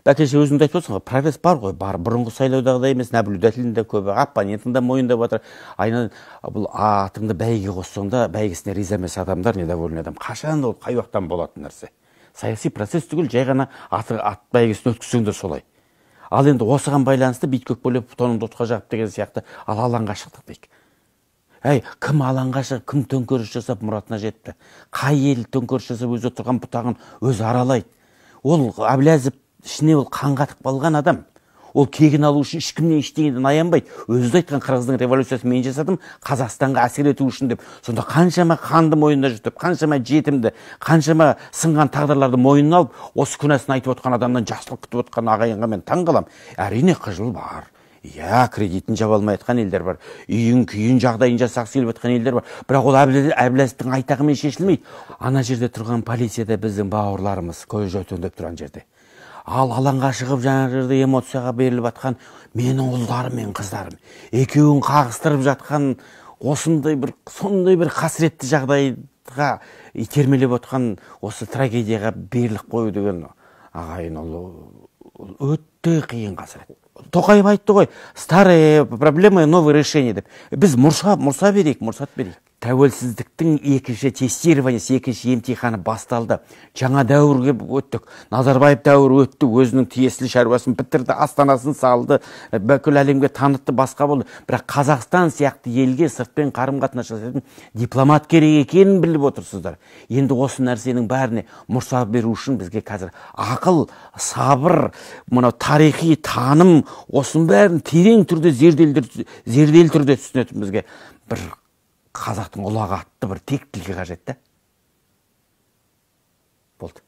Бәкеше өзіңді айтып отырсың ғой, прогресс бар ғой, бар. Бұрынғы сайлаудағыдай емес, наблюдательінде көбі, оппонентің мойындап отыр. Айна бұл атыңды бәйге қоссаңда, бәйгесіне риза емес адамдар, недовольный адам. Қашан ол қай уақыттан болатын нәрсе? Саяси процесс түгіл, жай ғана ат бәйгесін өткізсеңдер солай. Ал енді осыған байланысты бейт-көк бөлеп тонымды отқа жағып деген сияқты ал алаңға шықтық дейік. Әй, кім алаңға шығып, кім төңкеріс жасап мұратына жетті? Қай ел төңкеріс жасап өзі отырған бұтағын өзі аралайды? Ол Аблязов ішіне ол қан қатып қалған адам. Ол кегін алу үшін ешкімнен ештеңеден аянбайды. Өзі айтқан қырғыздың революциясын мен жасадым, Қазақстанға әсер ету үшін деп. Сонда қаншама қанды мойнына жұтып, қаншама жетімді, қаншама сынған тағдырларды мойнына алып, осы күнәсін айтып отқан адамнан жақсылық күтіп отқан ағайынға мен таң қалам. Әрине қыжыл бар. Иә, кредитін жаба алмай жатқан елдер бар. Үйін, күйін, жағдайын жасақсы келіп жатқан елдер бар. Бірақ ол Аблязовтың айтағымен шешілмейді. Ана жерде тұрған полицияда біздің бауырларымыз көз өтіндеп тұрған жерде. Ал алаңға шығып жаңа жерде эмоцияға беріліп жатқан менің ұлдарым мен қыздарым. Екеуін қағыстырып жатқан осындай бір қасіретті жағдайға итермелеп отқан осы трагедияға беріліп қою деген ағайын ол өте қиын қасірет. Тоқаев айтты ғой, старые проблемы, новые решения деп. Біз мұрсат берейік. Тәуелсіздіктің екінші тестированиясы, екінші емтиханы басталды. Жаңа дәуірге өттік. Назарбаев дәуірі өтті, өзінің тиесілі шаруасын бітірді, астанасын салды, бүкіл әлемге танытты, басқа болды. Бірақ Қазақстан сияқты елге сыртпен қарым-қатынас жасайтын дипломат керек екенін біліп отырсыздар. Енді осы нәрсенің бәріне мұрсат беру үшін бізге қазір ақыл, сабыр, мынау тарихи таным, осының бәрін терең түрде, зерделі түрде түсінетін бізге бір қазақтың ұлағы атты бір тектілігі қажет та. Болды.